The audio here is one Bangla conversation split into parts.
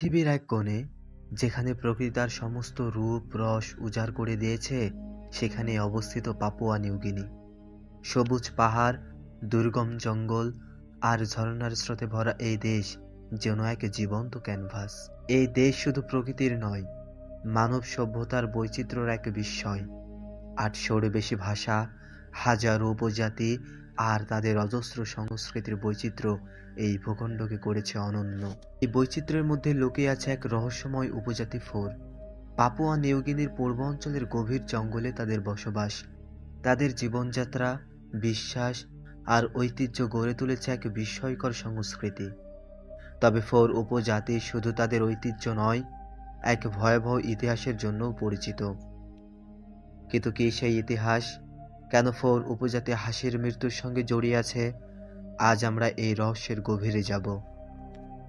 পৃথিবীর এক কোণে, যেখানে প্রকৃতি তার সমস্ত রূপ রস উজাড় করে দিয়েছে, সেখানে অবস্থিত পাপুয়া নিউগিনি। সবুজ পাহাড়, দুর্গম জঙ্গল আর ঝর্ণার স্রোতে ভরা এই দেশ যেন এক জীবন্ত ক্যানভাস। এই দেশ শুধু প্রকৃতির নয়, মানব সভ্যতার বৈচিত্র্যের এক বিস্ময়। ৮০০-এর বেশি ভাষা, হাজারো উপজাতি আর তাদের অজস্র সংস্কৃতির বৈচিত্র্য এই ভূখণ্ডকে করেছে অনন্য। এই বৈচিত্র্যের মধ্যে লুকিয়ে আছে এক রহস্যময় উপজাতি ফোর। পাপুয়া নিউগিনির পূর্ব অঞ্চলের গভীর জঙ্গলে তাদের বসবাস। তাদের জীবনযাত্রা, বিশ্বাস আর ঐতিহ্য গড়ে তুলেছে এক বিস্ময়কর সংস্কৃতি। তবে ফোর উপজাতি শুধু তাদের ঐতিহ্য নয়, এক ভয়াবহ ইতিহাসের জন্যও পরিচিত। কিন্তু কি সেই ইতিহাস? কেন ফোর উপজাতি হাসির মৃত্যুর সঙ্গে জড়িয়ে আছে? আজ আমরা এই রহস্যের গভীরে যাব।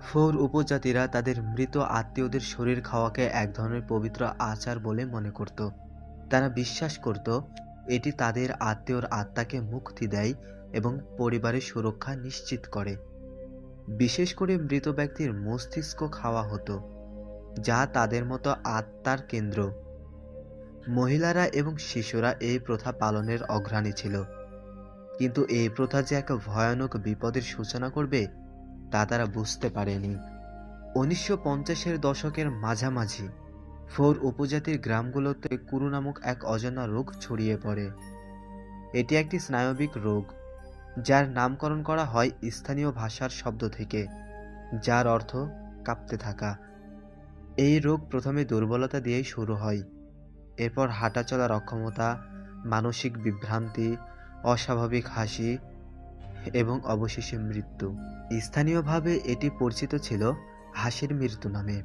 ফোর উপজাতিরা তাদের মৃত আত্মীয়দের শরীর খাওয়াকে এক ধরনের পবিত্র আচার বলে মনে করত। তারা বিশ্বাস করত এটি তাদের আত্মীয়র আত্মাকে মুক্তি দেয় এবং পরিবারের সুরক্ষা নিশ্চিত করে। বিশেষ করে মৃত ব্যক্তির মস্তিষ্ক খাওয়া হতো, যা তাদের মতো আত্মার কেন্দ্র। মহিলারা এবং শিশুরা এই প্রথা পালনের অগ্রণী ছিল। কিন্তু এই প্রথা যে এক ভয়ানক বিপদের সূচনা করবে তা তারা বুঝতে পারেনি। ১৯৫০-এর দশকের মাঝামাঝি ফোর উপজাতির গ্রামগুলোতে কুরু নামক এক অজানা রোগ ছড়িয়ে পড়ে। এটি একটি স্নায়বিক রোগ, যার নামকরণ করা হয় স্থানীয় ভাষার শব্দ থেকে, যার অর্থ কাঁপতে থাকা। এই রোগ প্রথমে দুর্বলতা দিয়েই শুরু হয়, এরপর হাঁটা চলার অক্ষমতা, মানসিক বিভ্রান্তি, অস্বাভাবিক হাসি এবং অবশেষে মৃত্যু। স্থানীয়ভাবে এটি পরিচিত ছিল হাসির মৃত্যু নামে।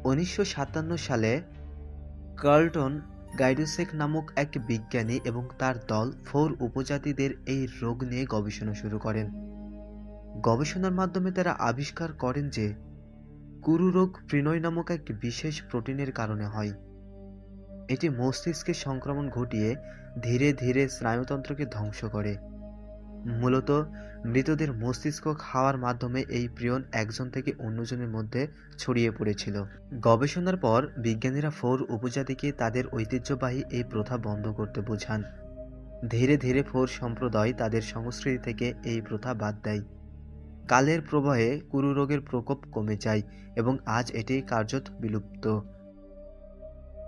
১৯৫৭ সালে কার্লটন গাইডুসেক নামক এক বিজ্ঞানী এবং তার দল ফোর উপজাতিদের এই রোগ নিয়ে গবেষণা শুরু করেন। গবেষণার মাধ্যমে তারা আবিষ্কার করেন যে কুরু রোগ প্রিনয় নামক এক বিশেষ প্রোটিনের কারণে হয়। এটি মস্তিষ্কে সংক্রমণ ঘটিয়ে ধীরে ধীরে স্নায়ুতন্ত্রকে ধ্বংস করে। মূলত মৃতদের মস্তিষ্ক খাওয়ার মাধ্যমে এই প্রিয়ন একজন থেকে অন্যজনের মধ্যে ছড়িয়ে পড়েছিল। গবেষণার পর বিজ্ঞানীরা ফোর উপজাতিকে তাদের ঐতিহ্যবাহী এই প্রথা বন্ধ করতে বোঝান। ধীরে ধীরে ফোর সম্প্রদায় তাদের সংস্কৃতি থেকে এই প্রথা বাদ দেয়। কালের প্রবাহে কুরু রোগের প্রকোপ কমে যায় এবং আজ এটি কার্যত বিলুপ্ত।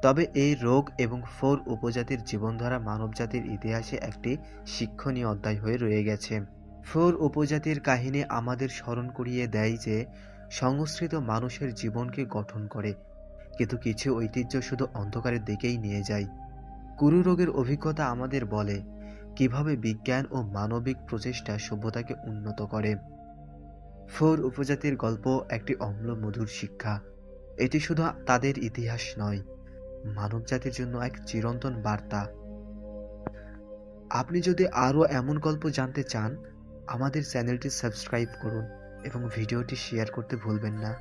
তবে এই রোগ এবং ফোর উপজাতির জীবনধারা মানবজাতির ইতিহাসে একটি শিক্ষণীয় অধ্যায় হয়ে রয়ে গেছে। ফোর উপজাতির কাহিনী আমাদের স্মরণ করিয়ে দেয় যে সংস্কৃত মানুষের জীবনকে গঠন করে, কিন্তু কিছু ঐতিহ্য শুধু অন্ধকারের দিকেই নিয়ে যায়। কুরু রোগের অভিজ্ঞতা আমাদের বলে কিভাবে বিজ্ঞান ও মানবিক প্রচেষ্টা সভ্যতাকে উন্নত করে। ফোর উপজাতির গল্প একটি অম্ল মধুর শিক্ষা। এটি শুধু তাদের ইতিহাস নয়, মানবজাতির জন্য এক চিরন্তন বার্তা। আপনি যদি আরও এমন গল্প জানতে চান, আমাদের চ্যানেলটি সাবস্ক্রাইব করুন এবং ভিডিওটি শেয়ার করতে ভুলবেন না।